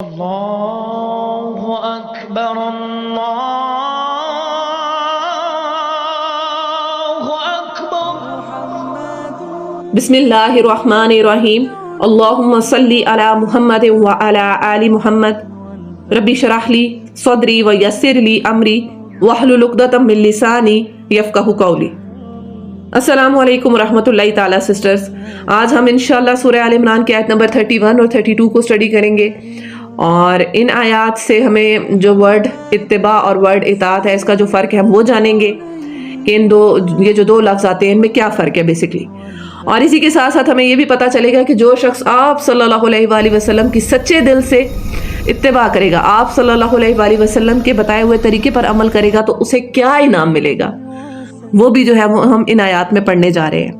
اللہ اکبر اللہ اکبر۔ بسم اللہ الرحمن الرحیم۔ اللہم صلی علی محمد وعلی آل محمد۔ ربی اشرح لی صدری ویسر لی امری واحلل عقدۃ من لسانی یفقہوا قولی۔ السلام علیکم ورحمۃ اللہ تعالیٰ سسٹرز، آج ہم انشاءاللہ سورہ آل عمران کی آیت نمبر 31 اور 32 کو اسٹڈی کریں گے، اور ان آیات سے ہمیں جو ورڈ اتباع اور ورڈ اطاعت ہے اس کا جو فرق ہے ہم وہ جانیں گے کہ یہ جو دو لفظ آتے ہیں ان میں کیا فرق ہے بیسکلی، اور اسی کے ساتھ ساتھ ہمیں یہ بھی پتہ چلے گا کہ جو شخص آپ صلی اللہ علیہ وآلہ وسلم کی سچے دل سے اتباع کرے گا، آپ صلی اللہ علیہ وآلہ وسلم کے بتائے ہوئے طریقے پر عمل کرے گا، تو اسے کیا انعام ملے گا، وہ بھی جو ہے وہ ہم ان آیات میں پڑھنے جا رہے ہیں۔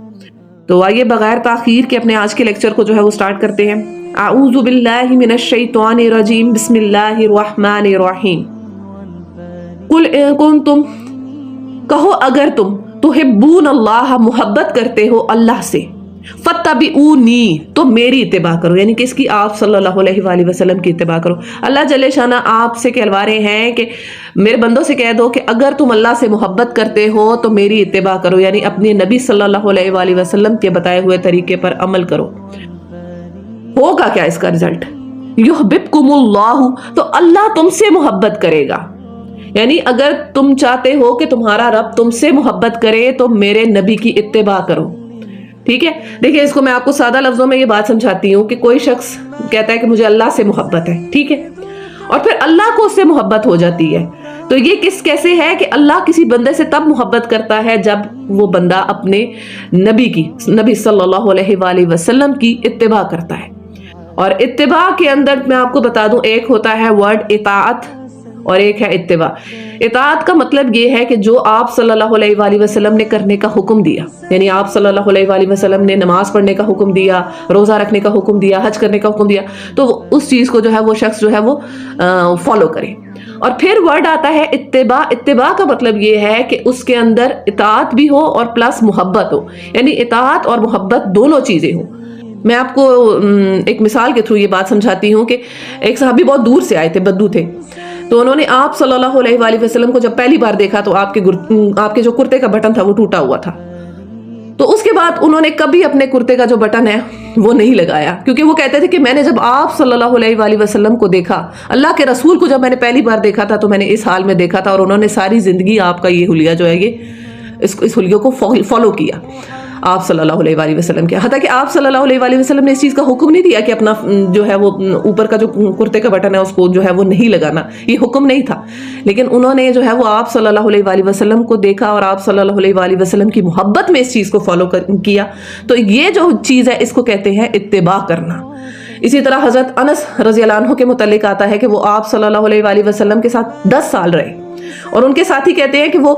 تو آئیے بغیر تاخیر کے اپنے آج کے لیکچر کو جو ہے وہ سٹارٹ کرتے ہیں۔ اعوذ باللہ من الشیطان الرجیم، بسم اللہ الرحمن الرحیم۔ قل ان کنتم، کہو اگر تم تحبون اللہ، محبت کرتے ہو اللہ سے، فاتبعونی، تو میری اتباع کرو، یعنی کہ اس کی آپ صلی اللہ علیہ وآلہ وسلم کی اتباع کرو۔ اللہ جل شانہ آپ سے کہلوا رہے ہیں کہ میرے بندوں سے کہہ دو کہ اگر تم اللہ سے محبت کرتے ہو تو میری اتباع کرو، یعنی اپنے نبی صلی اللہ علیہ وآلہ وسلم کے بتائے ہوئے طریقے پر عمل کرو۔ ہوگا کیا اس کا رزلٹ؟ یحببکم اللہ، تو اللہ تم سے محبت کرے گا، یعنی اگر تم چاہتے ہو کہ تمہارا رب تم سے محبت کرے تو میرے نبی کی اتباع کرو، ٹھیک ہے؟ دیکھیں اس کو میں آپ کو سادہ لفظوں میں یہ بات سمجھاتی ہوں کہ کوئی شخص کہتا ہے کہ مجھے اللہ سے محبت ہے، ٹھیک ہے، اور پھر اللہ کو اس سے محبت ہو جاتی ہے، تو یہ کیسے ہے کہ اللہ کسی بندے سے تب محبت کرتا ہے جب وہ بندہ اپنے نبی صلی اللہ علیہ وآلہ وسلم کی اتباع کرتا ہے۔ اور اتباع کے اندر میں آپ کو بتا دوں، ایک ہوتا ہے ورڈ اطاعت اور ایک ہے اتباع۔ اطاعت کا مطلب یہ ہے کہ جو آپ صلی اللہ علیہ وآلہ وسلم نے کرنے کا حکم دیا، یعنی آپ صلی اللہ علیہ وآلہ وسلم نے نماز پڑھنے کا حکم دیا، روزہ رکھنے کا حکم دیا، حج کرنے کا حکم دیا، تو اس چیز کو جو ہے وہ شخص جو ہے وہ فالو کرے۔ اور پھر ورڈ آتا ہے اتباع۔ اتباع کا مطلب یہ ہے کہ اس کے اندر اطاعت بھی ہو اور پلس محبت ہو، یعنی اطاعت اور محبت دونوں چیزیں ہوں۔ میں آپ کو ایک مثال کے تھرو یہ بات سمجھاتی ہوں کہ ایک صحابی بہت دور سے آئے تھے، بدو تھے، تو انہوں نے آپ صلی اللہ علیہ وآلہ وسلم کو جب پہلی بار دیکھا تو آپ کے جو کرتے کا بٹن تھا وہ ٹوٹا ہوا تھا، تو اس کے بعد انہوں نے کبھی اپنے کرتے کا جو بٹن ہے وہ نہیں لگایا، کیونکہ وہ کہتے تھے کہ میں نے جب آپ صلی اللہ علیہ وآلہ وسلم کو دیکھا، اللہ کے رسول کو جب میں نے پہلی بار دیکھا تھا تو میں نے اس حال میں دیکھا تھا، اور انہوں نے ساری زندگی آپ کا یہ حلیہ جو ہے یہ اس حلیوں کو فالو کیا آپ صلی اللہ علیہ وآلہ وسلم کے، حتیٰ کہ آپ صلی اللہ علیہ وآلہ وسلم نے اس چیز کا حکم نہیں دیا کہ اپنا جو ہے وہ اوپر کا جو کرتے کا بٹن ہے اس کو جو ہے وہ نہیں لگانا، یہ حکم نہیں تھا، لیکن انہوں نے جو ہے وہ آپ صلی اللہ علیہ وآلہ وسلم کو دیکھا اور آپ صلی اللہ علیہ وآلہ وسلم کی محبت میں اس چیز کو فالو کیا، تو یہ جو چیز ہے اس کو کہتے ہیں اتباع کرنا۔ اسی طرح حضرت انس رضی اللہ عنہ کے متعلق آتا ہے کہ وہ آپ صلی اللہ علیہ وآلہ وسلم کے ساتھ 10 سال رہے، اور ان کے ساتھی کہتے ہیں کہ وہ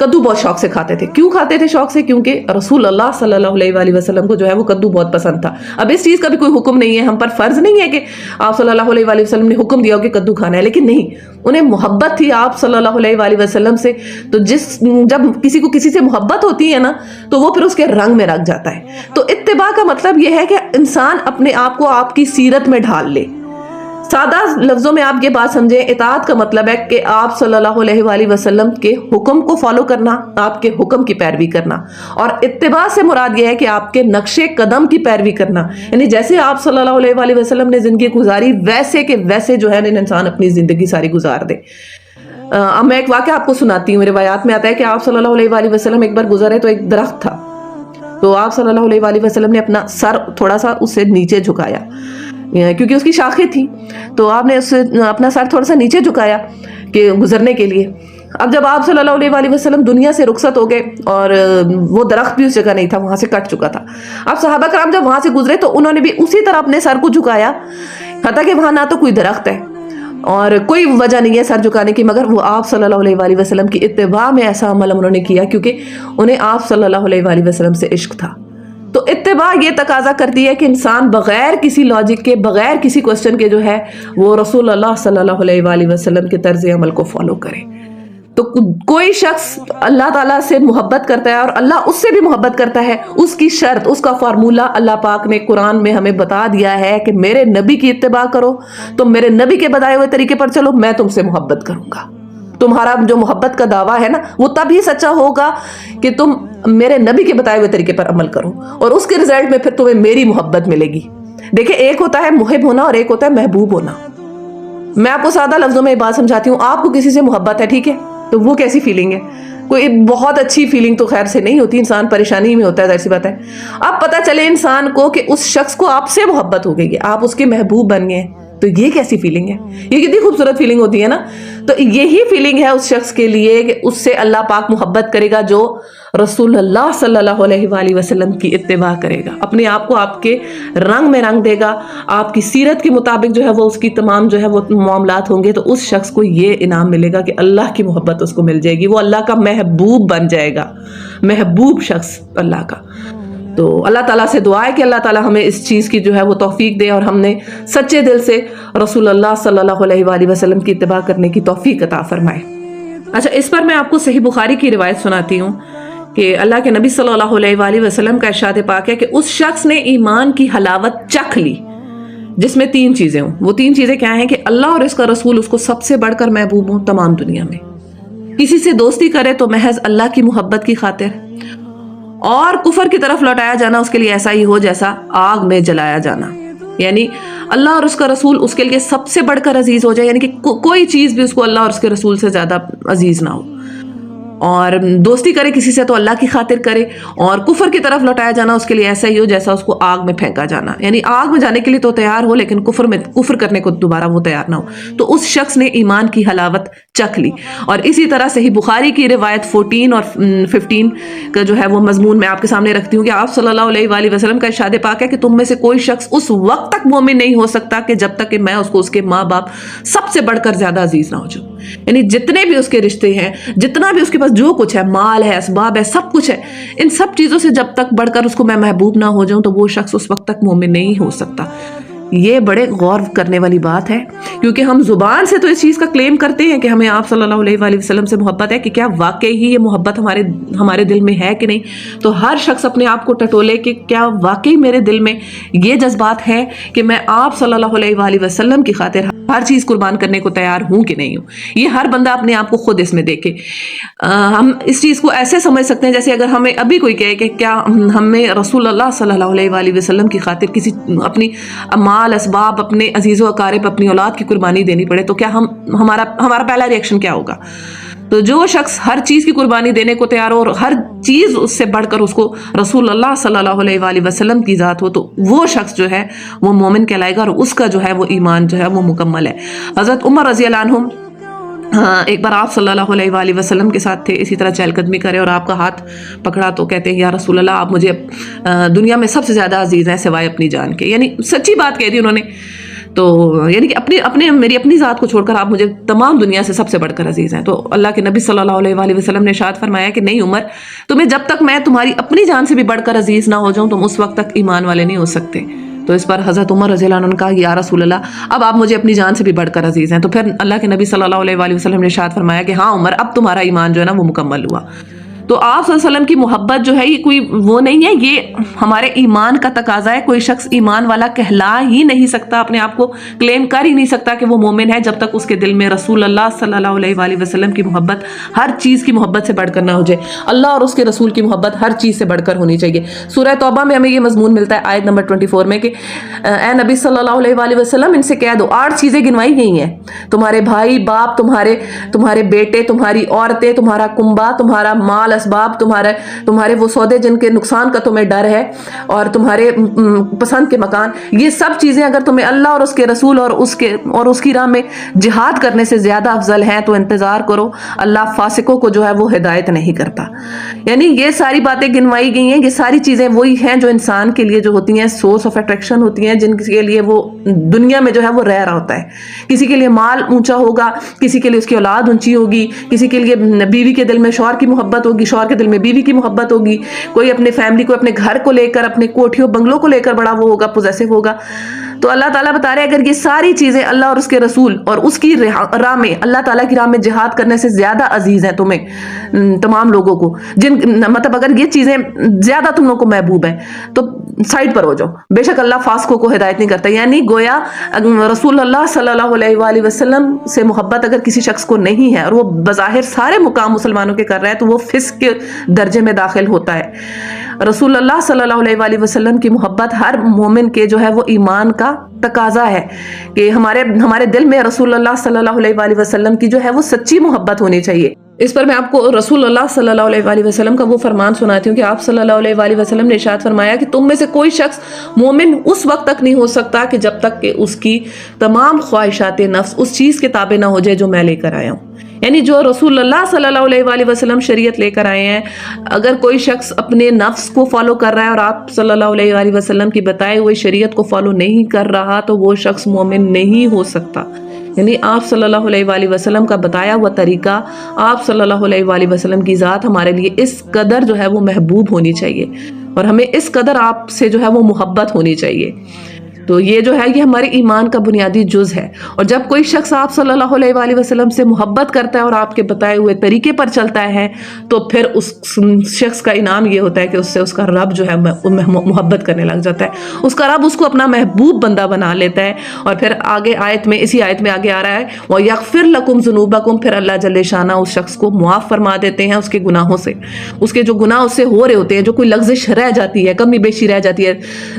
کدو بہت شوق سے کھاتے تھے۔ کیوں کھاتے تھے شوق سے؟ کیونکہ رسول اللہ صلی اللہ علیہ وآلہ وسلم کو جو ہے وہ کدو بہت پسند تھا۔ اب اس چیز کا بھی کوئی حکم نہیں ہے، ہم پر فرض نہیں ہے کہ آپ صلی اللہ علیہ وآلہ وسلم نے حکم دیا ہو کہ کدو کھانا ہے، لیکن نہیں، انہیں محبت تھی آپ صلی اللہ علیہ وآلہ وسلم سے، تو جب کسی کو کسی سے محبت ہوتی ہے نا تو وہ پھر اس کے رنگ میں رکھ جاتا ہے۔ تو اتباع کا مطلب یہ ہے کہ انسان اپنے آپ کو آپ کی سیرت میں ڈھال لے۔ سادہ لفظوں میں آپ یہ بات سمجھیں، اطاعت کا مطلب ہے کہ آپ صلی اللہ علیہ وآلہ وسلم کے حکم کو فالو کرنا، آپ کے حکم کی پیروی کرنا، اور اتباع سے مراد یہ ہے کہ آپ کے نقش قدم کی پیروی کرنا، یعنی جیسے آپ صلی اللہ علیہ وآلہ وسلم نے زندگی گزاری ویسے کہ ویسے جو ہے انسان اپنی زندگی ساری گزار دے۔ اب میں ایک واقعہ آپ کو سناتی ہوں، روایات میں آتا ہے کہ آپ صلی اللہ علیہ وآلہ وسلم ایک بار گزرے تو ایک درخت تھا، تو آپ صلی اللہ علیہ وآلہ وسلم نے اپنا سر تھوڑا سا اس سے نیچے جھکایا، کیونکہ اس کی شاخیں تھی، تو آپ نے اپنا سر تھوڑا سا نیچے جھکایا کہ گزرنے کے لیے۔ اب جب آپ صلی اللہ علیہ وآلہ وسلم دنیا سے رخصت ہو گئے اور وہ درخت بھی اس جگہ نہیں تھا، وہاں سے کٹ چکا تھا، اب صحابہ کرام جب وہاں سے گزرے تو انہوں نے بھی اسی طرح اپنے سر کو جھکایا، حتیٰ کہ وہاں نہ تو کوئی درخت ہے اور کوئی وجہ نہیں ہے سر جھکانے کی، مگر وہ آپ صلی اللہ علیہ وآلہ وسلم کی اتباع میں ایسا عمل انہوں نے کیا کیونکہ انہیں آپ صلی اللہ علیہ وآلہ وسلم سے عشق تھا۔ تو اتباع یہ تقاضا کرتی ہے کہ انسان بغیر کسی لاجک کے، بغیر کسی کوسچن کے جو ہے وہ رسول اللہ صلی اللہ علیہ وآلہ وسلم کے طرز عمل کو فالو کرے۔ تو کوئی شخص اللہ تعالیٰ سے محبت کرتا ہے اور اللہ اس سے بھی محبت کرتا ہے، اس کی شرط، اس کا فارمولہ اللہ پاک نے قرآن میں ہمیں بتا دیا ہے کہ میرے نبی کی اتباع کرو، تم میرے نبی کے بتائے ہوئے طریقے پر چلو، میں تم سے محبت کروں گا۔ تمہارا جو محبت کا دعویٰ ہے نا وہ تب ہی سچا ہوگا کہ تم میرے نبی کے بتائے ہوئے طریقے پر عمل کرو، اور اس کے رزلٹ میں پھر تمہیں میری محبت ملے گی۔ دیکھیں، ایک ہوتا ہے محب ہونا اور ایک ہوتا ہے محبوب ہونا۔ میں آپ کو سادہ لفظوں میں یہ بات سمجھاتی ہوں، آپ کو کسی سے محبت ہے، ٹھیک ہے، تو وہ کیسی فیلنگ ہے؟ کوئی بہت اچھی فیلنگ تو خیر سے نہیں ہوتی، انسان پریشانی میں ہوتا ہے، ظاہر سی بات ہے۔ اب پتہ چلے انسان کو کہ اس شخص کو آپ سے محبت ہو گئی ہے، آپ اس کے محبوب بن گئے، تو یہ کیسی فیلنگ ہے؟ یہ کتنی خوبصورت فیلنگ ہوتی ہے نا۔ تو یہی فیلنگ ہے اس شخص کے لیے کہ اس سے اللہ پاک محبت کرے گا جو رسول اللہ صلی اللہ علیہ وآلہ وسلم کی اتباع کرے گا، اپنے آپ کو آپ کے رنگ میں رنگ دے گا، آپ کی سیرت کے مطابق جو ہے وہ اس کی تمام جو ہے وہ معاملات ہوں گے، تو اس شخص کو یہ انعام ملے گا کہ اللہ کی محبت اس کو مل جائے گی، وہ اللہ کا محبوب بن جائے گا، محبوب شخص اللہ کا۔ تو اللہ تعالیٰ سے دعا ہے کہ اللہ تعالیٰ ہمیں اس چیز کی جو ہے وہ توفیق دے اور ہم نے سچے دل سے رسول اللہ صلی اللہ علیہ وآلہ وسلم کی اتباع کرنے کی توفیق عطا فرمائے۔ اچھا، اس پر میں آپ کو صحیح بخاری کی روایت سناتی ہوں کہ اللہ کے نبی صلی اللہ علیہ وآلہ وسلم کا ارشاد پاک ہے کہ اس شخص نے ایمان کی حلاوت چکھ لی جس میں 3 چیزیں ہوں۔ وہ 3 چیزیں کیا ہیں؟ کہ اللہ اور اس کا رسول اس کو سب سے بڑھ کر محبوب ہوں تمام دنیا میں، کسی سے دوستی کرے تو محض اللہ کی محبت کی خاطر، اور کفر کی طرف لوٹایا جانا اس کے لیے ایسا ہی ہو جیسا آگ میں جلایا جانا، یعنی اللہ اور اس کا رسول اس کے لیے سب سے بڑھ کر عزیز ہو جائے، یعنی کہ کوئی چیز بھی اس کو اللہ اور اس کے رسول سے زیادہ عزیز نہ ہو، اور دوستی کرے کسی سے تو اللہ کی خاطر کرے، اور کفر کی طرف لوٹایا جانا اس کے لیے ایسا ہی ہو جیسا اس کو آگ میں پھینکا جانا، یعنی آگ میں جانے کے لیے تو تیار ہو لیکن کفر کرنے کو دوبارہ وہ تیار نہ ہو، تو اس شخص نے ایمان کی حلاوت چکھ لی۔ اور اسی طرح صحیح بخاری کی روایت 14 اور 15 کا جو ہے وہ مضمون میں آپ کے سامنے رکھتی ہوں کہ آپ صلی اللہ علیہ وآلہ وسلم کا ارشاد پاک ہے کہ تم میں سے کوئی شخص اس وقت تک مومن نہیں ہو سکتا کہ جب تک کہ میں اس کو اس کے ماں باپ سب سے بڑھ کر زیادہ عزیز نہ ہو جاؤں، یعنی جتنے بھی اس کے رشتے ہیں، جتنا بھی اس کے پاس جو کچھ ہے، مال ہے، اسباب ہے، سب کچھ ہے، ان سب چیزوں سے جب تک بڑھ کر اس کو میں محبوب نہ ہو جاؤں تو وہ شخص اس وقت تک مومن نہیں ہو سکتا۔ یہ بڑے غور کرنے والی بات ہے، کیونکہ ہم زبان سے تو اس چیز کا کلیم کرتے ہیں کہ ہمیں آپ صلی اللہ علیہ وآلہ وسلم سے محبت ہے، کہ کیا واقعی ہی یہ محبت ہمارے دل میں ہے کہ نہیں؟ تو ہر شخص اپنے آپ کو ٹٹولے کہ کیا واقعی میرے دل میں یہ جذبات ہیں کہ میں آپ صلی اللہ علیہ وآلہ وسلم کی خاطر ہر چیز قربان کرنے کو تیار ہوں کہ نہیں ہوں۔ یہ ہر بندہ اپنے آپ کو خود اس میں دیکھے۔ ہم اس چیز کو ایسے سمجھ سکتے ہیں جیسے اگر ہمیں ابھی کوئی کہے کہ کیا ہمیں رسول اللہ صلی اللہ علیہ وآلہ وسلم کی خاطر کسی اپنی مال، اسباب، اپنے عزیز و اقارب، اپنی اولاد کی قربانی دینی پڑے تو کیا ہمارا پہلا ریئیکشن کیا ہوگا؟ تو جو شخص ہر چیز کی قربانی دینے کو تیار ہو اور ہر چیز اس سے بڑھ کر اس کو رسول اللہ صلی اللہ علیہ وآلہ وسلم کی ذات ہو تو وہ شخص جو ہے وہ مومن کہلائے گا، اور اس کا جو ہے وہ ایمان جو ہے وہ مکمل ہے۔ حضرت عمر رضی اللہ عنہ ایک بار آپ صلی اللہ علیہ وآلہ وسلم کے ساتھ تھے، اسی طرح چہل قدمی کرے اور آپ کا ہاتھ پکڑا تو کہتے ہیں یا رسول اللہ، آپ مجھے دنیا میں سب سے زیادہ عزیز ہیں سوائے اپنی جان کے، یعنی سچی بات کہہ دی انہوں نے، تو یعنی کہ میری اپنی ذات کو چھوڑ کر آپ مجھے تمام دنیا سے سب سے بڑھ کر عزیز ہیں۔ تو اللہ کے نبی صلی اللہ علیہ وآلہ وسلم نے ارشاد فرمایا کہ نہیں عمر، تمہیں جب تک میں تمہاری اپنی جان سے بھی بڑھ کر عزیز نہ ہو جاؤں تم اس وقت تک ایمان والے نہیں ہو سکتے۔ تو اس پر حضرت عمر رضی اللہ عنہ نے کہا یا رسول اللہ، اب آپ مجھے اپنی جان سے بھی بڑھ کر عزیز ہیں۔ تو پھر اللہ کے نبی صلی اللہ علیہ وآلہ وسلم نے ارشاد فرمایا کہ ہاں عمر، اب تمہارا ایمان جو ہے نا وہ مکمل ہوا۔ تو آپ صلی اللہ علیہ وسلم کی محبت جو ہے یہ کوئی وہ نہیں ہے، یہ ہمارے ایمان کا تقاضا ہے۔ کوئی شخص ایمان والا کہلا ہی نہیں سکتا، اپنے آپ کو کلیم کر ہی نہیں سکتا کہ وہ مومن ہے جب تک اس کے دل میں رسول اللہ صلی اللہ علیہ وآلہ وسلم کی محبت ہر چیز کی محبت سے بڑھ کر نہ ہو جائے۔ اللہ اور اس کے رسول کی محبت ہر چیز سے بڑھ کر ہونی چاہیے۔ سورہ توبہ میں ہمیں یہ مضمون ملتا ہے آیت نمبر 24 میں کہ اے نبی صلی اللہ علیہ وآلہ وسلم ان سے کہہ دو 8 چیزیں گنوائی گئی ہیں، تمہارے بھائی باپ، تمہارے بیٹے، تمہاری عورتیں، تمہارا کنبہ، تمہارا مال اسباب، تمہارے وہ سودے جن کے نقصان کا تمہیں ڈر ہے، اور تمہارے پسند کے مکان، یہ سب چیزیں اگر تمہیں اللہ اور اس کے رسول اور اس کی راہ میں جہاد کرنے سے زیادہ افضل ہیں تو انتظار کرو، اللہ فاسقوں کو جو ہے وہ ہدایت نہیں کرتا۔ یعنی یہ ساری باتیں گنوائی گئی ہیں، یہ ساری چیزیں وہی ہیں جو انسان کے لیے جو ہوتی ہیں سورس آف اٹریکشن ہوتی ہیں، جن کے لیے وہ دنیا میں جو ہے وہ رہ رہا ہوتا ہے۔ کسی کے لیے مال اونچا ہوگا، کسی کے لیے اس کی اولاد اونچی ہوگی، کسی کے لیے بیوی کے دل میں شوہر کی محبت ہوگی، شوہر کے دل میں بیوی کی محبت ہوگی، کوئی اپنے فیملی کو، اپنے گھر کو لے کر، اپنے کوٹھیوں بنگلوں کو لے کر بڑا وہ ہوگا، پوزیسو ہوگا۔ تو اللہ تعالیٰ بتا رہے ہیں اگر یہ ساری چیزیں اللہ اور اس کے رسول اور اس کی راہ میں، اللہ تعالیٰ کی راہ میں جہاد کرنے سے زیادہ عزیز ہیں تمہیں تمام لوگوں کو، مطلب اگر یہ چیزیں زیادہ تم لوگوں کو محبوب ہیں تو سائڈ پر ہو جاؤ، بے شک اللہ فاسقوں کو ہدایت نہیں کرتا. یعنی گویا رسول اللہ صلی اللہ علیہ وآلہ وسلم سے محبت اگر کسی شخص کو نہیں ہے اور وہ بظاہر سارے مقام مسلمانوں کے کر رہا ہے تو وہ فسق کے درجے میں داخل ہوتا ہے. رسول اللہ صلی اللہ علیہ وآلہ وسلم کی محبت ہر مومن کے جو ہے وہ ایمان کا تقاضا ہے کہ ہمارے دل میں رسول اللہ صلی اللہ علیہ وآلہ وسلم کی جو ہے وہ سچی محبت ہونی چاہیے. اس پر میں آپ کو رسول اللہ صلی اللہ علیہ وآلہ وسلم کا وہ فرمان سناتی ہوں کہ آپ صلی اللہ علیہ وآلہ وسلم نے ارشاد فرمایا کہ تم میں سے کوئی شخص مومن اس وقت تک نہیں ہو سکتا کہ جب تک کہ اس کی تمام خواہشات نفس اس چیز کے تابع نہ ہو جائے جو میں لے کر آیا ہوں. یعنی جو رسول اللہ صلی اللہ علیہ وآلہ وسلم شریعت لے کر آئے ہیں، اگر کوئی شخص اپنے نفس کو فالو کر رہا ہے اور آپ صلی اللہ علیہ وآلہ وسلم کی بتائے ہوئے شریعت کو فالو نہیں کر رہا تو وہ شخص مومن نہیں ہو سکتا. یعنی آپ صلی اللہ علیہ وآلہ وسلم کا بتایا ہوا طریقہ، آپ صلی اللہ علیہ وآلہ وسلم کی ذات ہمارے لیے اس قدر جو ہے وہ محبوب ہونی چاہیے اور ہمیں اس قدر آپ سے جو ہے وہ محبت ہونی چاہیے. تو یہ جو ہے یہ ہمارے ایمان کا بنیادی جز ہے. اور جب کوئی شخص آپ صلی اللہ علیہ وآلہ وسلم سے محبت کرتا ہے اور آپ کے بتائے ہوئے طریقے پر چلتا ہے تو پھر اس شخص کا انعام یہ ہوتا ہے کہ اس سے اس کا رب جو ہے محبت کرنے لگ جاتا ہے، اس کا رب اس کو اپنا محبوب بندہ بنا لیتا ہے. اور پھر آگے اسی آیت میں آگے آ رہا ہے وَيَغْفِرْ لَكُمْ ذُنُوبَكُمْ، پھر اللہ جل شانہ اس شخص کو معاف فرما دیتے ہیں اس کے گناہوں سے، اس کے جو گناہ اس سے ہو رہے ہوتے ہیں، جو کوئی لغزش رہ جاتی ہے، کمی بیشی رہ جاتی ہے.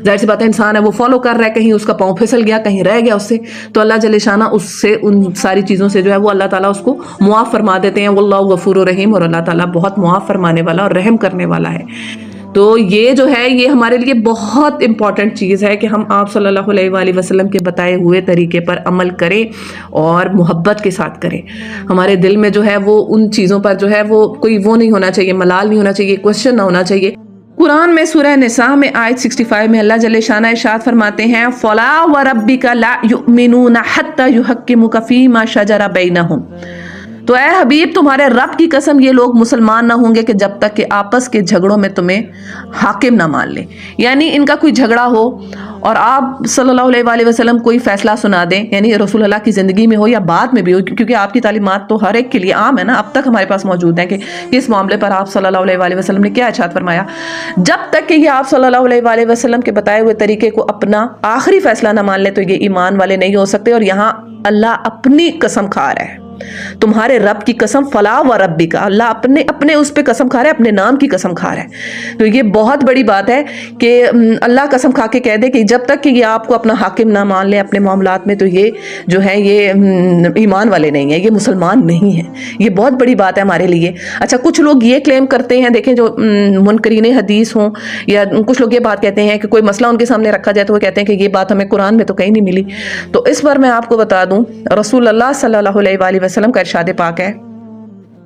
ظاہر سی بات ہے انسان ہے وہ فالو کر رہا ہے، کہیں اس کا پاؤں پھسل گیا، کہیں رہ گیا اس سے، تو اللہ جل شانہ اس سے ان ساری چیزوں سے جو ہے وہ اللہ تعالیٰ اس کو معاف فرما دیتے ہیں. واللہ غفور رحیم، اور اللہ تعالیٰ بہت معاف فرمانے والا اور رحم کرنے والا ہے. تو یہ جو ہے یہ ہمارے لیے بہت امپورٹنٹ چیز ہے کہ ہم آپ صلی اللہ علیہ وآلہ وسلم کے بتائے ہوئے طریقے پر عمل کریں اور محبت کے ساتھ کریں. ہمارے دل میں جو ہے وہ ان چیزوں پر جو ہے وہ کوئی وہ نہیں ہونا چاہیے، ملال نہیں ہونا چاہیے، کوشچن نہ ہونا چاہیے. قرآن میں سورہ نساء میں آیت 65 میں اللہ جل شانہ ارشاد فرماتے ہیں فَلَا وَرَبِّكَ لَا يُؤْمِنُونَ حَتَّى يُحَكِّمُوكَ فِي مَا شَجَرَ بَيْنَهُمْ. تو اے حبیب تمہارے رب کی قسم یہ لوگ مسلمان نہ ہوں گے کہ جب تک کہ آپس کے جھگڑوں میں تمہیں حاکم نہ مان لیں. یعنی ان کا کوئی جھگڑا ہو اور آپ صلی اللہ علیہ وآلہ وسلم کوئی فیصلہ سنا دیں، یعنی رسول اللہ کی زندگی میں ہو یا بعد میں بھی ہو، کیونکہ آپ کی تعلیمات تو ہر ایک کے لیے عام ہے نا، اب تک ہمارے پاس موجود ہیں کہ اس معاملے پر آپ صلی اللہ علیہ وآلہ وسلم نے کیا ارشاد فرمایا. جب تک کہ یہ آپ صلی اللہ علیہ وآلہ وسلم کے بتائے ہوئے طریقے کو اپنا آخری فیصلہ نہ مان لیں تو یہ ایمان والے نہیں ہو سکتے. اور یہاں اللہ اپنی قسم کھا رہا ہے، تمہارے رب کی قسم فلا و ربی کا، اللہ اپنے اس پہ قسم کھا رہا ہے، اپنے نام کی قسم کھا رہا ہے. تو یہ بہت بڑی بات ہے کہ اللہ قسم کھا کے کہہ دے کہ جب تک کہ یہ آپ کو اپنا حاکم نہ مان لے اپنے معاملات میں تو یہ جو ہے یہ ایمان والے نہیں ہیں، یہ مسلمان نہیں ہیں. یہ بہت بڑی بات ہے ہمارے لیے. اچھا کچھ لوگ یہ کلیم کرتے ہیں، دیکھیں جو منکرین حدیث ہوں یا کچھ لوگ یہ بات کہتے ہیں کہ کوئی مسئلہ ان کے سامنے رکھا جائے تو وہ کہتے ہیں کہ یہ بات ہمیں قرآن میں تو کہیں نہیں ملی. تو اس پر میں آپ کو بتا دوں رسول اللہ صلی اللہ علیہ وآلہ وسلم کا ارشاد پاک ہے،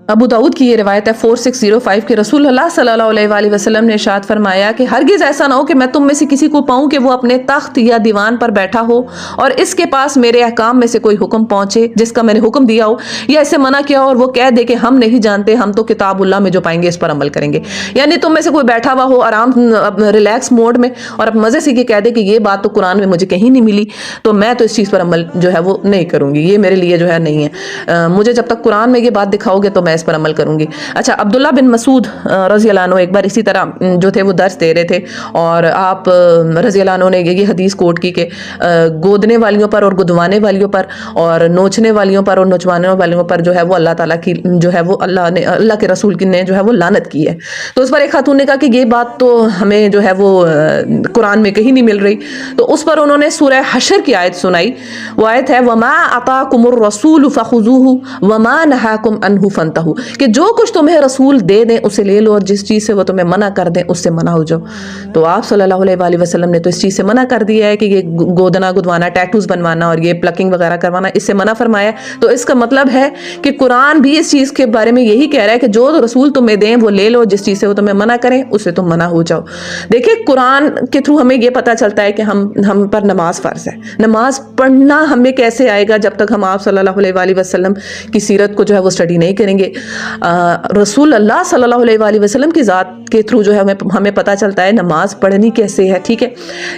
ابو داؤد کی یہ روایت ہے 4605 کے رسول اللہ صلی اللہ علیہ وآلہ وسلم نے ارشاد فرمایا کہ ہرگز ایسا نہ ہو کہ میں تم میں سے کسی کو پاؤں کہ وہ اپنے تخت یا دیوان پر بیٹھا ہو اور اس کے پاس میرے احکام میں سے کوئی حکم پہنچے جس کا میں نے حکم دیا ہو یا اسے منع کیا ہو اور وہ کہہ دے کہ ہم نہیں جانتے، ہم تو کتاب اللہ میں جو پائیں گے اس پر عمل کریں گے. یعنی تم میں سے کوئی بیٹھا ہوا ہو آرام ریلیکس موڈ میں اور اب مزے سے یہ کہہ دے کہ یہ بات تو قرآن میں مجھے کہیں نہیں ملی تو میں تو اس چیز پر عمل جو ہے وہ نہیں کروں گی، یہ میرے لیے جو ہے نہیں ہے، مجھے جب تک قرآن میں یہ بات دکھاؤ گے تو میں اس پر عمل کروں گی. اچھا عبداللہ بن مسعود رضی اللہ عنہ ایک بار اسی طرح جو تھے وہ درس دے رہے تھے اور آپ رضی اللہ عنہ نے یہ حدیث کوٹ کی کہ گودنے والیوں پر اور گدوانے والیوں پر اور نوچنے والیوں پر اور نوچوانے والیوں پر جو ہے وہ اللہ تعالیٰ کی جو ہے وہ اللہ کے رسول کی نے جو ہے وہ لعنت کی ہے. تو اس پر ایک خاتون نے کہا کہ یہ بات تو ہمیں جو ہے وہ قرآن میں کہیں نہیں مل رہی. تو اس پر انہوں نے سورہ حشر کی آیت سنائی. وہ آیت ہے وَمَا أَطَاكُمُ الرَّسُولُ فَخُذُوهُ وَمَا نَهَاكُمْ عَنْهُ فَانْتَهُوا، کہ جو کچھ تمہیں رسول دے دیں اسے لے لو اور جس چیز سے وہ تمہیں منع کر دیں اس سے منع ہو جاؤ. تو آپ صلی اللہ علیہ وآلہ وسلم نے تو اس چیز سے منع کر دیا ہے کہ یہ گودنا گدوانا، ٹیٹوز بنوانا اور یہ پلکنگ وغیرہ کروانا اس سے منع فرمایا. تو اس کا مطلب ہے کہ قرآن بھی اس چیز کے بارے میں یہی کہہ رہا ہے کہ جو رسول تمہیں دیں وہ لے لو، جس چیز سے وہ تمہیں منع کریں اس سے تم منع ہو جاؤ. دیکھیں قرآن کے تھرو ہمیں یہ پتہ چلتا ہے کہ ہم پر نماز فرض ہے. نماز پڑھنا ہمیں کیسے آئے گا جب تک ہم آپ صلی اللہ علیہ وآلہ وسلم کی سیرت کو جو ہے وہ اسٹڈی نہیں کریں گے. رسول اللہ صلی اللہ علیہ وآلہ وسلم کی ذات کے تھرو جو ہے ہمیں پتہ چلتا ہے نماز پڑھنی کیسے ہے، ٹھیک ہے.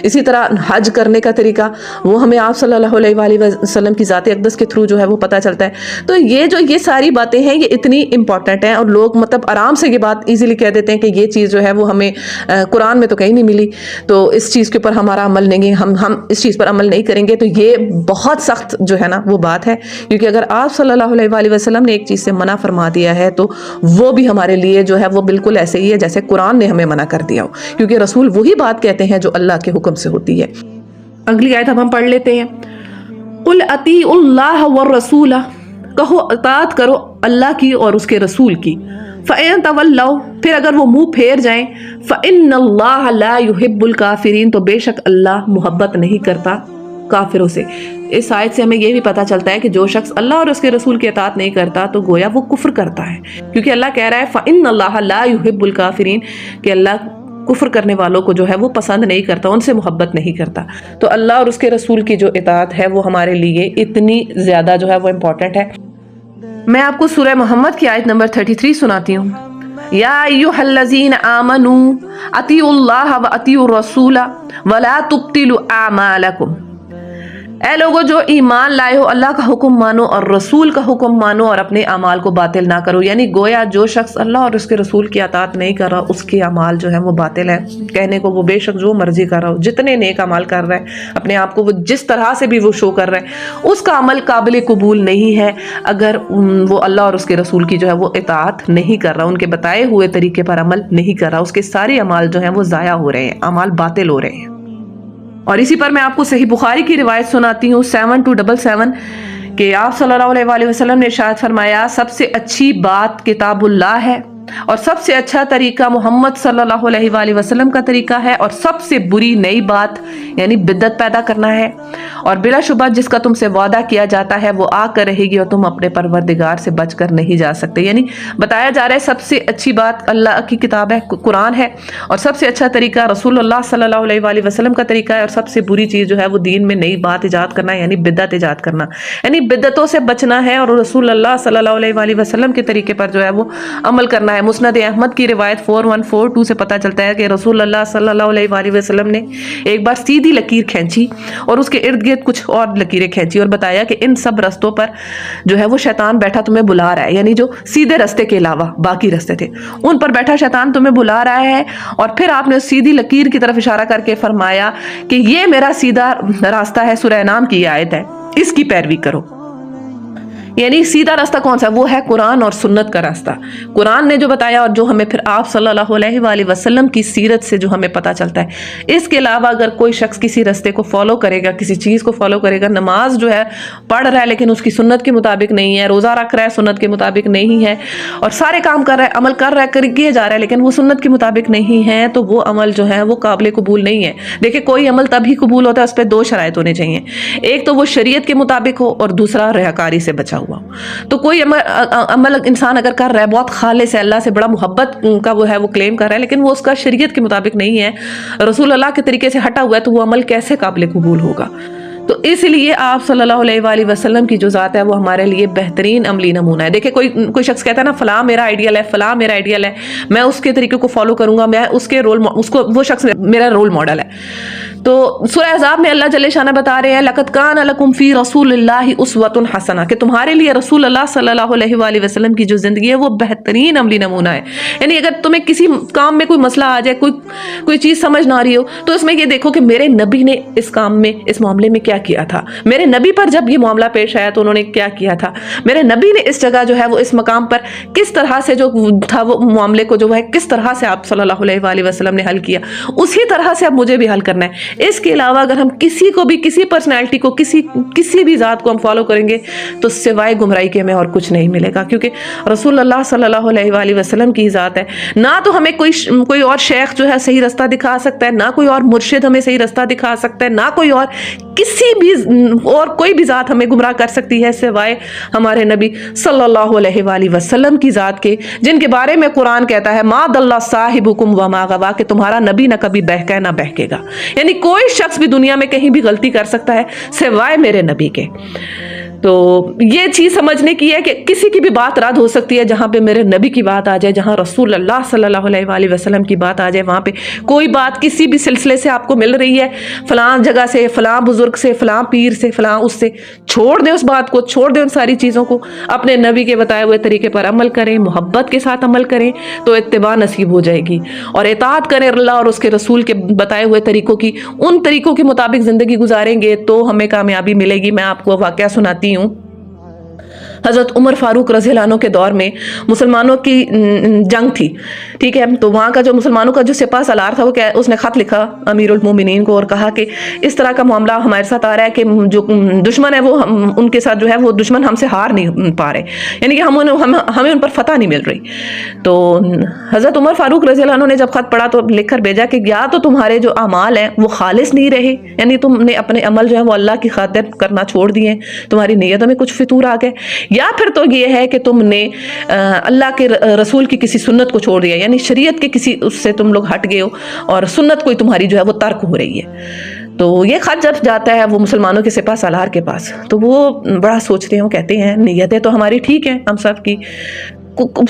اسی طرح حج کرنے کا طریقہ وہ ہمیں آپ صلی اللہ علیہ وآلہ وسلم کی ذات اقدس کے تھرو جو ہے وہ پتہ چلتا ہے. تو یہ ساری باتیں ہیں، یہ اتنی امپورٹنٹ ہیں، اور لوگ مطلب آرام سے یہ بات ایزیلی کہہ دیتے ہیں کہ یہ چیز جو ہے وہ ہمیں قرآن میں تو کہیں نہیں ملی، تو اس چیز کے اوپر ہمارا عمل نہیں، ہم اس چیز پر عمل نہیں کریں گے. تو یہ بہت سخت جو ہے نا وہ بات ہے، کیونکہ اگر آپ صلی اللہ علیہ وآلہ وسلم نے ایک چیز سے منع فرما دیا ہے تو وہ بھی ہمارے لیے جو ہے وہ بالکل ایسے ہی ہے جیسے قرآن نے ہمیں منع کر دیا ہو، کیونکہ رسول وہی بات کہتے ہیں جو اللہ کے حکم سے ہوتی ہے. اگلی آیت اب ہم پڑھ لیتے ہیں. قل اطیعوا اللہ والرسول، کہو اطاعت کرو اللہ کی اور اس کے رسول کی. فَإِن تَوَلَّوْا، پھر اگر وہ منہ پھیر جائیں، فَإِنَّ اللَّهَ لَا يُحِبُّ الْكَافِرِينَ، تو بے شک اللہ محبت نہیں کرتا کافروں سے. اس آیت سے ہمیں یہ بھی پتہ چلتا ہے کہ جو شخص اللہ اور اس کے رسول کی اطاعت نہیں کرتا تو گویا وہ کفر کرتا ہے، کیونکہ اللہ کہہ رہا ہے فَإِنَّ اللَّهَ لَا يُحِبُّ الْكَافِرِينَ، کہ اللہ کفر کرنے والوں کو جو ہے وہ پسند نہیں کرتا، ان سے محبت نہیں کرتا. تو اللہ اور اس کے رسول کی جو اطاعت ہے وہ ہمارے لیے اتنی زیادہ جو ہے وہ امپورٹنٹ ہے. میں آپ کو سورہ محمد کی آیت نمبر 33 سناتی ہوں. یا ایھا الذین آمنوا اطیعوا اللہ واطیعوا الرسول ولا تبطلوا اعمالکم، اے لوگوں جو ایمان لائے ہو، اللہ کا حکم مانو اور رسول کا حکم مانو اور اپنے اعمال کو باطل نہ کرو. یعنی گویا جو شخص اللہ اور اس کے رسول کی اطاعت نہیں کر رہا اس کے اعمال جو ہیں وہ باطل ہیں. کہنے کو وہ بے شک جو مرضی کر رہا ہو، جتنے نیک اعمال کر رہا ہے، اپنے آپ کو وہ جس طرح سے بھی وہ شو کر رہا ہے، اس کا عمل قابل قبول نہیں ہے اگر وہ اللہ اور اس کے رسول کی جو ہے وہ اطاعت نہیں کر رہا، ان کے بتائے ہوئے طریقے پر عمل نہیں کر رہا. اس کے سارے اعمال جو ہیں وہ ضائع ہو رہے ہیں، اعمال باطل ہو رہے ہیں. اور اسی پر میں آپ کو صحیح بخاری کی روایت سناتی ہوں 7277 کہ آپ صلی اللہ علیہ وآلہ وسلم نے ارشاد فرمایا سب سے اچھی بات کتاب اللہ ہے، اور سب سے اچھا طریقہ محمد صلی اللہ علیہ وآلہ وسلم کا طریقہ ہے، اور سب سے بری نئی بات یعنی بدعت پیدا کرنا ہے، اور بلا شبہ جس کا تم سے وعدہ کیا جاتا ہے وہ آ کر رہے گی اور تم اپنے پروردگار سے بچ کر نہیں جا سکتے. یعنی بتایا جا رہا ہے سب سے اچھی بات اللہ کی کتاب ہے، قرآن ہے، اور سب سے اچھا طریقہ رسول اللہ صلی اللہ علیہ وآلہ وسلم کا طریقہ ہے، اور سب سے بری چیز جو ہے وہ دین میں نئی بات ایجاد کرنا ہے، یعنی بدعت ایجاد کرنا، یعنی بدعتوں سے بچنا ہے اور رسول اللہ صلی اللہ علیہ وآلہ وسلم کے طریقے پر جو ہے وہ عمل کرنا ہے. مسند احمد کی روایت 4142 سے پتہ چلتا ہے کہ رسول اللہ صلی اللہ علیہ وآلہ وسلم نے ایک بار سیدھی لکیر کھینچی اور اس کے ارد گرد کچھ اور لکیریں کھینچی اور بتایا کہ ان سب رستوں پر جو ہے وہ شیطان بیٹھا تمہیں بلا رہا ہے، یعنی جو سیدھے رستے کے علاوہ باقی رستے تھے ان پر بیٹھا شیطان تمہیں بلا رہا ہے. اور پھر آپ نے اس سیدھی لکیر کی طرف اشارہ کر کے فرمایا کہ یہ میرا سیدھا راستہ ہے، سورہ انعام کی آیت ہے، اس کی پیروی کرو. یعنی سیدھا راستہ کون سا؟ وہ ہے قرآن اور سنت کا راستہ. قرآن نے جو بتایا اور جو ہمیں پھر آپ صلی اللہ علیہ وآلہ وسلم کی سیرت سے جو ہمیں پتہ چلتا ہے. اس کے علاوہ اگر کوئی شخص کسی راستے کو فالو کرے گا، کسی چیز کو فالو کرے گا، نماز جو ہے پڑھ رہا ہے لیکن اس کی سنت کے مطابق نہیں ہے، روزہ رکھ رہا ہے سنت کے مطابق نہیں ہے، اور سارے کام کر رہا ہے، عمل کر رہا ہے، کیے جا رہا ہے لیکن وہ سنت کے مطابق نہیں ہے، تو وہ عمل جو ہے وہ قابل قبول نہیں ہے. دیکھیں کوئی عمل تب ہی قبول ہوتا ہے، اس پہ دو شرائط ہونے چاہیے، ایک تو وہ شریعت کے مطابق ہو اور دوسرا ریاکاری سے بچا ہوا ہو. تو کوئی عمل انسان اگر کر رہا ہے بہت خالص ہے، اللہ سے بڑا محبت کا وہ ہے وہ کلیم کر رہا ہے، لیکن وہ اس کا شریعت کے مطابق نہیں ہے، رسول اللہ کے طریقے سے ہٹا ہوا ہے، تو وہ عمل کیسے قابل قبول ہوگا؟ تو اس لیے آپ صلی اللہ علیہ وآلہ وسلم کی جو ذات ہے وہ ہمارے لیے بہترین عملی نمونہ ہے. دیکھیں کوئی شخص کہتا ہے نا فلاں میرا آئیڈیل ہے، فلاں میرا آئیڈیل ہے، میں اس کے طریقے کو فالو کروں گا، میں وہ شخص میرا رول ماڈل ہے. تو سورہ احزاب میں اللہ جل شانہ بتا رہے ہیں لقد کان لکم فی رسول اللہ اسوۃ حسنہ، کہ تمہارے لیے رسول اللہ صلی اللہ علیہ وآلہ وسلم کی جو زندگی ہے وہ بہترین عملی نمونہ ہے. یعنی اگر تمہیں کسی کام میں کوئی مسئلہ آ جائے، کوئی چیز سمجھ نہ آ رہی ہو، تو اس میں یہ دیکھو کہ میرے نبی نے اس کام میں اس معاملے میں کیا کیا تھا، میرے نبی پر جب یہ معاملہ پیش آیا تو انہوں نے کیا کیا تھا، میرے نبی نے اس جگہ جو ہے وہ اس مقام پر کس طرح سے جو تھا وہ معاملے کو جو ہے کس طرح سے آپ صلی اللہ علیہ وآلہ وسلم نے حل کیا، اسی طرح سے اب مجھے بھی حل کرنا ہے. اس کے علاوہ اگر ہم کسی کو بھی، کسی پرسنالٹی کو، کسی بھی ذات کو ہم فالو کریں گے تو سوائے گمراہی کے ہمیں اور کچھ نہیں ملے گا، کیونکہ رسول اللہ صلی اللہ علیہ وآلہ وسلم کی ذات ہے. نہ تو ہمیں کوئی اور شیخ جو ہے صحیح رستہ دکھا سکتا ہے، نہ کوئی اور مرشد ہمیں صحیح رستہ دکھا سکتا ہے، نہ کوئی اور کوئی بھی ذات ہمیں گمراہ کر سکتی ہے سوائے ہمارے نبی صلی اللہ علیہ وآلہ وسلم کی ذات کے، جن کے بارے میں قرآن کہتا ہے ما ضل صاحبکم وما غوی، کہ تمہارا نبی نہ کبھی بہکا ہے نہ بہکے گا. یعنی کوئی شخص بھی دنیا میں کہیں بھی غلطی کر سکتا ہے سوائے میرے نبی کے. تو یہ چیز سمجھنے کی ہے کہ کسی کی بھی بات رد ہو سکتی ہے، جہاں پہ میرے نبی کی بات آ جائے، جہاں رسول اللہ صلی اللہ علیہ وآلہ وسلم کی بات آ جائے، وہاں پہ کوئی بات کسی بھی سلسلے سے آپ کو مل رہی ہے، فلاں جگہ سے، فلاں بزرگ سے، فلاں پیر سے، فلاں اس سے، چھوڑ دیں اس بات کو، چھوڑ دیں ان ساری چیزوں کو، اپنے نبی کے بتائے ہوئے طریقے پر عمل کریں، محبت کے ساتھ عمل کریں تو اتباع نصیب ہو جائے گی، اور اطاعت کریں اللہ اور اس کے رسول کے بتائے ہوئے طریقوں کی، ان طریقوں کے مطابق زندگی گزاریں گے تو ہمیں کامیابی ملے گی۔ میں آپ کو واقعہ سناتی ہوں۔ حضرت عمر فاروق رضی اللہ عنہ کے دور میں مسلمانوں کی جنگ تھی، ٹھیک ہے، تو وہاں کا جو مسلمانوں کا جو سپاہ سالار تھا وہ اس نے خط لکھا امیر المومنین کو اور کہا کہ اس طرح کا معاملہ ہمارے ساتھ آ رہا ہے کہ جو دشمن ہے وہ ان کے ساتھ جو ہے وہ دشمن ہم سے ہار نہیں پا رہے، یعنی کہ ہمیں ان پر فتح نہیں مل رہی۔ تو حضرت عمر فاروق رضی اللہ عنہ نے جب خط پڑھا تو لکھ کر بھیجا کہ یا تو تمہارے جو اعمال ہیں وہ خالص نہیں رہے، یعنی تم نے اپنے عمل جو ہے وہ اللہ کی خاطر کرنا چھوڑ دیے، تمہاری نیتوں میں کچھ فتور آ گئے، یا پھر تو یہ ہے کہ تم نے اللہ کے رسول کی کسی سنت کو چھوڑ دیا، یعنی شریعت کے کسی اس سے تم لوگ ہٹ گئے ہو اور سنت کوئی تمہاری جو ہے وہ ترک ہو رہی ہے۔ تو یہ خط جب جاتا ہے وہ مسلمانوں کے سپاہ سالار کے پاس تو وہ بڑا سوچتے ہیں، وہ کہتے ہیں نیتیں تو ہماری ٹھیک ہیں ہم سب کی،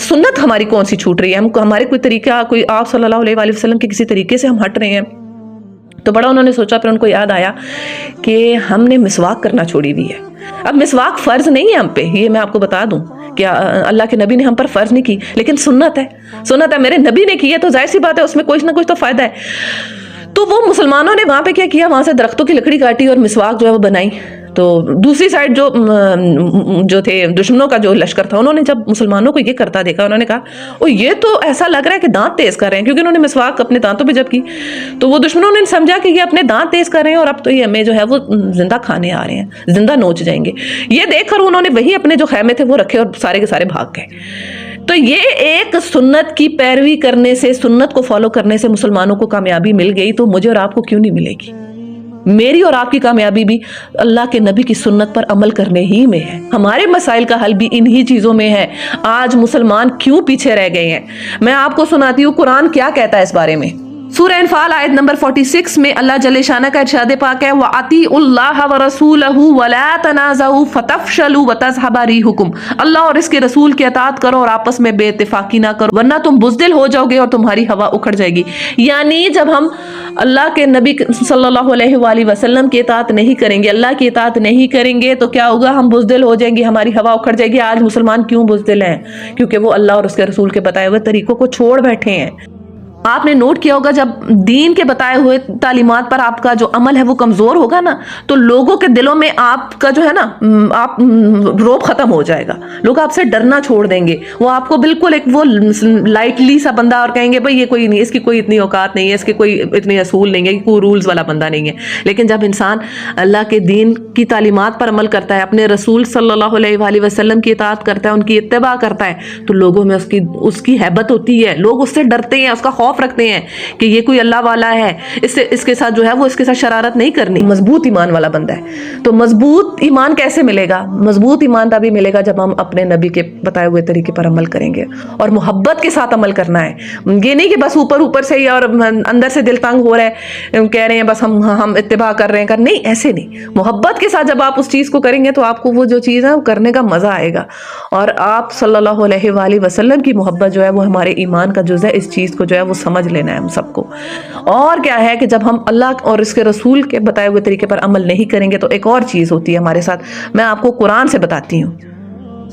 سنت ہماری کون سی چھوٹ رہی ہے، ہمارے کوئی طریقہ، کوئی آپ صلی اللہ علیہ وآلہ وسلم کے کسی طریقے سے ہم ہٹ رہے ہیں۔ تو بڑا انہوں نے سوچا، پھر ان کو یاد آیا کہ ہم نے مسواک کرنا چھوڑی ہوئی ہے۔ اب مسواک فرض نہیں ہے ہم پہ، یہ میں آپ کو بتا دوں کہ اللہ کے نبی نے ہم پر فرض نہیں کی، لیکن سنت ہے، سنت ہے، میرے نبی نے کی ہے تو ظاہر سی بات ہے اس میں کچھ نہ کچھ تو فائدہ ہے۔ تو وہ مسلمانوں نے وہاں پہ کیا کیا، وہاں سے درختوں کی لکڑی کاٹی اور مسواک جو ہے وہ بنائی۔ تو دوسری سائڈ جو تھے دشمنوں کا جو لشکر تھا، انہوں نے جب مسلمانوں کو یہ کرتا دیکھا، انہوں نے کہا او یہ تو ایسا لگ رہا ہے کہ دانت تیز کر رہے ہیں، کیونکہ انہوں نے مسواک اپنے دانتوں پہ جب کی تو وہ دشمنوں نے سمجھا کہ یہ اپنے دانت تیز کر رہے ہیں اور اب تو یہ ہمیں جو ہے وہ زندہ کھانے آ رہے ہیں، زندہ نوچ جائیں گے۔ یہ دیکھ کر انہوں نے وہی اپنے جو خیمے تھے وہ رکھے اور سارے کے سارے بھاگ گئے۔ تو یہ ایک سنت کی پیروی کرنے سے، سنت کو فالو کرنے سے مسلمانوں کو کامیابی مل گئی، تو مجھے اور آپ کو کیوں نہیں ملے گی؟ میری اور آپ کی کامیابی بھی اللہ کے نبی کی سنت پر عمل کرنے ہی میں ہے، ہمارے مسائل کا حل بھی انہی چیزوں میں ہے۔ آج مسلمان کیوں پیچھے رہ گئے ہیں؟ میں آپ کو سناتی ہوں قرآن کیا کہتا ہے اس بارے میں۔ سورہ انفال آیت نمبر 46 میں اللہ جل شانہ کا ارشاد پاک ہے وَأَطِیعُوا اللَّهَ وَرَسُولَهُ وَلَا تَنَازَعُوا فَتَفْشَلُوا وَتَذْهَبَ رِیحُکُمْ، اللہ اور اس کے رسول کی اطاعت کرو اور آپس میں بے اتفاقی نہ کرو ورنہ تم بزدل ہو جاؤ گے اور تمہاری ہوا اکھڑ جائے گی۔ یعنی جب ہم اللہ کے نبی صلی اللہ علیہ وآلہ وسلم کی اطاعت نہیں کریں گے، اللہ کی اطاعت نہیں کریں گے تو کیا ہوگا؟ ہم بزدل ہو جائیں گے، ہماری ہوا اکھڑ جائے گی۔ آج مسلمان کیوں بزدل ہیں؟ کیونکہ وہ اللہ اور اس کے رسول کے بتائے ہوئے طریقوں کو چھوڑ بیٹھے ہیں۔ آپ نے نوٹ کیا ہوگا جب دین کے بتائے ہوئے تعلیمات پر آپ کا جو عمل ہے وہ کمزور ہوگا نا، تو لوگوں کے دلوں میں آپ کا جو ہے نا آپ روب ختم ہو جائے گا، لوگ آپ سے ڈرنا چھوڑ دیں گے، وہ آپ کو بالکل ایک وہ لائٹلی سا بندہ اور کہیں گے بھئی یہ کوئی نہیں، اس کی کوئی اتنی اوقات نہیں ہے، اس کے کوئی اتنے اصول نہیں ہے، کوئی رولز والا بندہ نہیں ہے۔ لیکن جب انسان اللہ کے دین کی تعلیمات پر عمل کرتا ہے، اپنے رسول صلی اللہ علیہ وآلہ وسلم کی اطاعت کرتا ہے، ان کی اتباع کرتا ہے، تو لوگوں میں اس کی ہیبت ہوتی ہے، لوگ اس سے ڈرتے ہیں، اس کا خوف رکھتے ہیں کہ یہ کوئی اللہ والا ہے، اس کے ساتھ جو ہے وہ اس کے ساتھ شرارت نہیں کرنی، مضبوط ایمان والا بندہ ہے۔ تو مضبوط ایمان کیسے ملے گا؟ مضبوط ایمان تبھی ملے گا جب ہم اپنے نبی کے بتائے ہوئے طریقے پر عمل کریں گے، اور محبت کے ساتھ عمل کرنا ہے۔ یہ نہیں کہ بس اوپر سے ہی اور اندر سے دل تنگ ہو رہا ہے، کہہ رہے ہیں بس ہم اتباع کر رہے ہیں، نہیں، ایسے نہیں۔ محبت کے ساتھ جب آپ اس چیز کو کریں گے تو آپ کو وہ جو چیز ہے وہ کرنے کا مزہ آئے گا، اور آپ صلی اللہ علیہ وآلہ وسلم کی محبت جو ہے وہ ہمارے ایمان کا جز ہے، اس چیز کو جو ہے وہ سمجھ لینا ہے ہم سب کو۔ اور کیا ہے کہ جب ہم اللہ اور اس کے رسول کے بتائے ہوئے طریقے پر عمل نہیں کریں گے تو ایک اور چیز ہوتی ہے ہمارے ساتھ، میں آپ کو قرآن سے بتاتی ہوں۔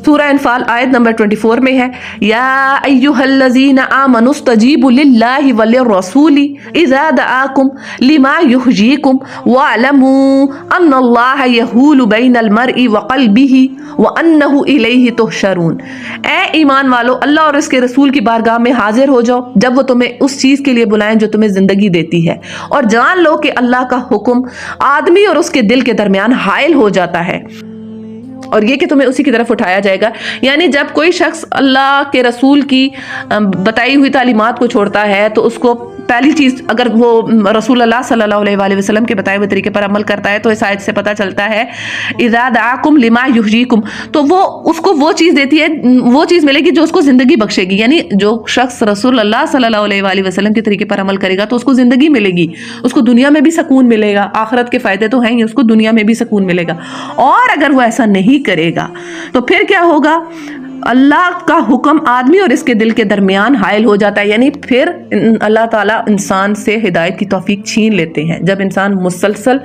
سورہ انفال آیت نمبر 24 میں ہے یا ایھا الذین آمنوا استجیبوا للہ وللرسول اذا دعاکم لما یحییکم واعلموا ان اللہ یحول بین المرء وقلبہ وانہ الیہ تحشرون۔ اے ایمان والو، اللہ اور اس کے رسول کی بارگاہ میں حاضر ہو جاؤ جب وہ تمہیں اس چیز کے لیے بلائیں جو تمہیں زندگی دیتی ہے، اور جان لو کہ اللہ کا حکم آدمی اور اس کے دل کے درمیان حائل ہو جاتا ہے، اور یہ کہ تمہیں اسی کی طرف اٹھایا جائے گا۔ یعنی جب کوئی شخص اللہ کے رسول کی بتائی ہوئی تعلیمات کو چھوڑتا ہے تو اس کو پہلی چیز اگر وہ رسول اللہ صلی اللہ علیہ وسلم کے بتائے ہوئے طریقے پر عمل کرتا ہے تو اس آیت سے پتہ چلتا ہے اذا دعاکم لما یحییکم، تو وہ اس کو وہ چیز دیتی ہے، وہ چیز ملے گی جو اس کو زندگی بخشے گی. یعنی جو شخص رسول اللہ صلی اللہ علیہ وسلم کے طریقے پر عمل کرے گا تو اس کو زندگی ملے گی، اس کو دنیا میں بھی سکون ملے گا، آخرت کے فائدے تو ہیں ہی، اس کو دنیا میں بھی سکون ملے گا. اور اگر وہ ایسا نہیں کرے گا تو پھر کیا ہوگا؟ اللہ کا حکم آدمی اور اس کے دل کے درمیان حائل ہو جاتا ہے. یعنی پھر اللہ تعالیٰ انسان سے ہدایت کی توفیق چھین لیتے ہیں. جب انسان مسلسل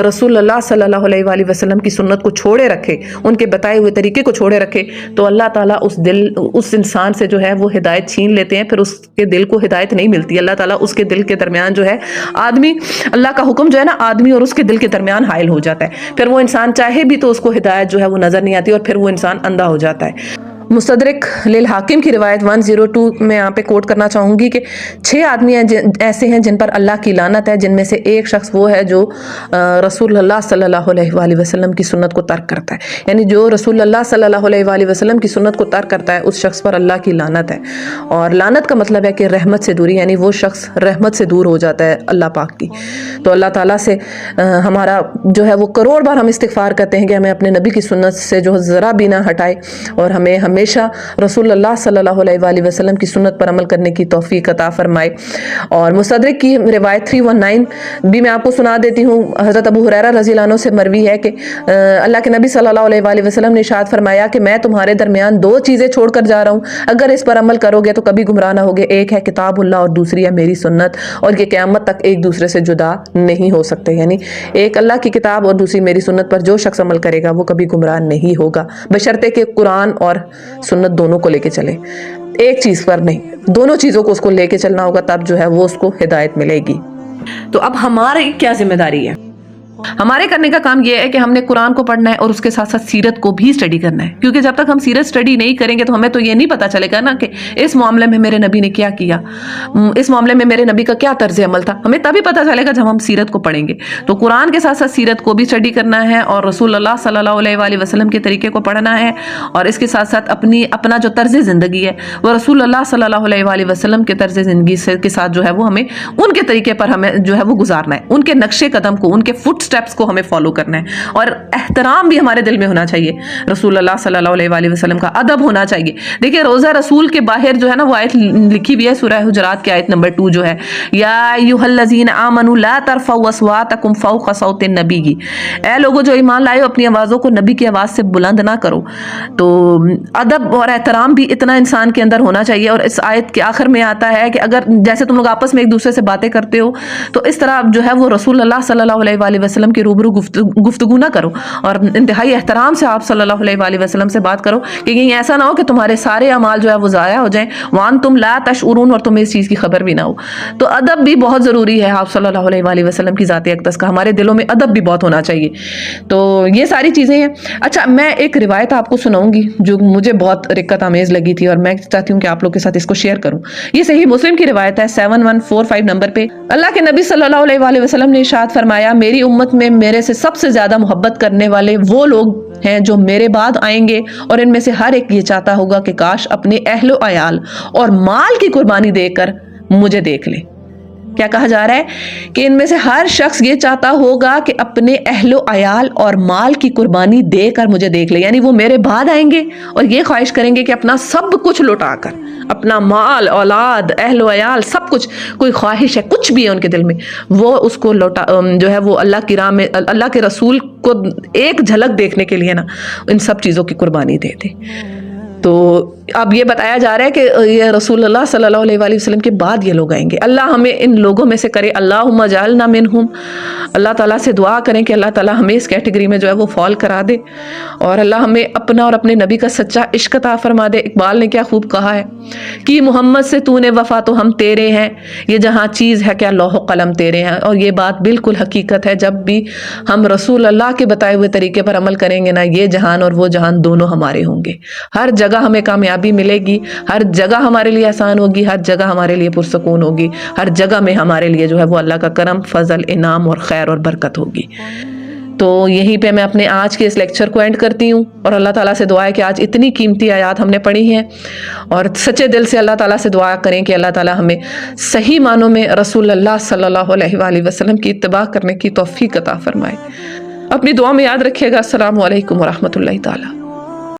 رسول اللہ صلی اللہ علیہ وآلہ وسلم کی سنت کو چھوڑے رکھے، ان کے بتائے ہوئے طریقے کو چھوڑے رکھے، تو اللہ تعالیٰ اس انسان سے جو ہے وہ ہدایت چھین لیتے ہیں. پھر اس کے دل کو ہدایت نہیں ملتی. اللہ تعالیٰ اس کے دل کے درمیان جو ہے آدمی، اللہ کا حکم جو ہے نا آدمی اور اس کے دل کے درمیان حائل ہو جاتا ہے. پھر وہ انسان چاہے بھی تو اس کو ہدایت جو ہے وہ نظر نہیں آتی اور پھر وہ انسان اندھا ہو جاتا ہے. مستدرک للحاکم کی روایت 102 میں یہاں پہ کوٹ کرنا چاہوں گی کہ 6 آدمی ایسے ہیں جن پر اللہ کی لعنت ہے، جن میں سے ایک شخص وہ ہے جو رسول اللہ صلی اللہ علیہ وآلہ وسلم کی سنت کو ترک کرتا ہے. یعنی جو رسول اللہ صلی اللہ علیہ وآلہ وسلم کی سنت کو ترک کرتا ہے اس شخص پر اللہ کی لعنت ہے. اور لعنت کا مطلب ہے کہ رحمت سے دوری، یعنی وہ شخص رحمت سے دور ہو جاتا ہے اللہ پاک کی. تو اللہ تعالیٰ سے ہمارا جو ہے وہ کروڑ بار ہم استغفار کرتے ہیں کہ ہمیں اپنے نبی کی سنت سے جو ذرا بھی نہ ہٹائے اور ہمیں ہمیشہ رسول اللہ صلی اللہ علیہ وآلہ وسلم کی سنت پر عمل کرنے کی توفیق عطا فرمائے. اور مستدرک کی روایت 319 بھی میں آپ کو سنا دیتی ہوں. حضرت ابو ہریرہ رضی اللہ عنہ سے مروی ہے کہ اللہ کے نبی صلی اللہ علیہ وآلہ وسلم نے ارشاد فرمایا کہ میں تمہارے درمیان 2 چیزیں چھوڑ کر جا رہا ہوں، اگر اس پر عمل کرو گے تو کبھی گمراہ نہ ہوگے. ایک ہے کتاب اللہ اور دوسری ہے میری سنت، اور یہ قیامت تک ایک دوسرے سے جدا نہیں ہو سکتے. یعنی ایک اللہ کی کتاب اور دوسری میری سنت پر جو شخص عمل کرے گا وہ کبھی گمراہ نہیں ہوگا، بشرطے کہ قرآن اور سنت دونوں کو لے کے چلے، ایک چیز پر نہیں، دونوں چیزوں کو اس کو لے کے چلنا ہوگا، تب جو ہے وہ اس کو ہدایت ملے گی. تو اب ہماری کیا ذمہ داری ہے؟ ہمارے کرنے کا کام یہ ہے کہ ہم نے قرآن کو پڑھنا ہے اور اس کے ساتھ ساتھ سیرت کو بھی اسٹڈی کرنا ہے. کیونکہ جب تک ہم سیرت اسٹڈی نہیں کریں گے تو ہمیں تو یہ نہیں پتا چلے گا نا کہ اس معاملے میں میرے نبی نے کیا کیا، اس معاملے میں میرے نبی کا کیا طرز عمل تھا. ہمیں تبھی پتا چلے گا جب ہم سیرت کو پڑھیں گے. تو قرآن کے ساتھ ساتھ سیرت کو بھی اسٹڈی کرنا ہے اور رسول اللہ صلی اللہ علیہ وآلہ وسلم کے طریقے کو پڑھنا ہے، اور اس کے ساتھ ساتھ اپنا جو طرز زندگی ہے وہ رسول اللہ صلی اللہ علیہ وآلہ وسلم کے طرز زندگی کے ساتھ جو ہے وہ ہمیں ان کے طریقے پر ہمیں جو ہے وہ گزارنا ہے. ان کے نقش قدم کو، ان کے فٹ سٹیپس کو ہمیں فالو کرنا ہے. اور احترام بھی ہمارے دل میں ہونا چاہیے، رسول اللہ صلی اللہ علیہ وآلہ وسلم کا ادب ہونا چاہیے. دیکھیں روزہ رسول کے باہر جو ہے نا وہ آیت لکھی بھی ہے، سورہ حجرات کی آیت نمبر 2 جو ہے، یا ایھا الذین آمنوا لا ترفعوا اصواتکم فوق صوت النبی، اے لوگوں جو ایمان لائے ہو اپنی آوازوں کو نبی کی آواز سے بلند نہ کرو. تو ادب اور احترام بھی اتنا انسان کے اندر ہونا چاہیے. اور اس آیت کے آخر میں آتا ہے کہ اگر جیسے تم لوگ آپس میں ایک دوسرے سے باتیں کرتے ہو تو اس طرح جو ہے وہ رسول اللہ صلی اللہ علیہ وآلہ وسلم کے روبرو گفتگو نہ کرو، اور انتہائی احترام سے آپ صلی اللہ علیہ وآلہ وسلم سے بات کرو کہ کہیں ایسا نہ ہو کہ تمہارے سارے اعمال جو ہے وہ ضائع ہو جائیں، وانتم لا تشعرون، اور تمہیں اس چیز کی خبر بھی نہ ہو. تو ادب بھی بہت ضروری ہے آپ صلی اللہ علیہ وآلہ وسلم کی ذات اقدس کا. ہمارے دلوں میں ادب بھی بہت ہونا چاہیے. تو یہ ساری چیزیں ہیں. اچھا میں ایک روایت آپ کو سناؤں گی جو مجھے بہت رکت آمیز لگی تھی اور میں چاہتی ہوں کہ آپ لوگ کے ساتھ اس کو شیئر کروں. یہ صحیح مسلم کی روایت ہے 7145 نمبر پہ. اللہ کے نبی صلی اللہ علیہ وآلہ وسلم نے ارشاد فرمایا، میری امت میں میرے سے سب سے زیادہ محبت کرنے والے وہ لوگ ہیں جو میرے بعد آئیں گے، اور ان میں سے ہر ایک یہ چاہتا ہوگا کہ کاش اپنے اہل و عیال اور مال کی قربانی دے کر مجھے دیکھ لے. کیا کہا جا رہا ہے کہ ان میں سے ہر شخص یہ چاہتا ہوگا کہ اپنے اہل و عیال اور مال کی قربانی دے کر مجھے دیکھ لے. یعنی وہ میرے بعد آئیں گے اور یہ خواہش کریں گے کہ اپنا سب کچھ لوٹا کر، اپنا مال، اولاد، اہل و عیال، سب کچھ، کوئی خواہش ہے کچھ بھی ہے ان کے دل میں، وہ اس کو لوٹا جو ہے وہ اللہ کی راہ میں اللہ کے رسول کو ایک جھلک دیکھنے کے لیے نا ان سب چیزوں کی قربانی دے دے. تو اب یہ بتایا جا رہا ہے کہ یہ رسول اللہ صلی اللہ علیہ وآلہ وسلم کے بعد یہ لوگ آئیں گے. اللہ ہمیں ان لوگوں میں سے کرے. اللہم اجعلنا منہم. اللہ تعالیٰ سے دعا کریں کہ اللہ تعالیٰ ہمیں اس کیٹیگری میں جو ہے وہ فال کرا دے، اور اللہ ہمیں اپنا اور اپنے نبی کا سچا عشق عطا فرما دے. اقبال نے کیا خوب کہا ہے کہ محمد سے تو نے وفا تو ہم تیرے ہیں، یہ جہاں چیز ہے کیا لوح و قلم تیرے ہیں. اور یہ بات بالکل حقیقت ہے، جب بھی ہم رسول اللہ کے بتائے ہوئے طریقے پر عمل کریں گے نا، یہ جہان اور وہ جہان دونوں ہمارے ہوں گے. ہر جگہ ہمیں کامیابی ملے گی، ہر جگہ ہمارے لیے آسان ہوگی، ہر جگہ ہمارے لیے پرسکون ہوگی، ہر جگہ میں ہمارے لیے جو ہے وہ اللہ کا کرم، فضل، انعام اور خیر اور برکت ہوگی. تو یہیں پہ میں اپنے آج کے اس لیکچر کو اینڈ کرتی ہوں، اور اللہ تعالیٰ سے دعا ہے کہ آج اتنی قیمتی آیات ہم نے پڑھی ہیں، اور سچے دل سے اللہ تعالیٰ سے دعا کریں کہ اللہ تعالیٰ ہمیں صحیح معنوں میں رسول اللہ صلی اللہ علیہ وآلہ وسلم کی اتباع کرنے کی توفیق عطا فرمائے۔ اپنی دعا میں یاد رکھیے گا۔ السلام علیکم ورحمۃ اللہ تعالیٰ۔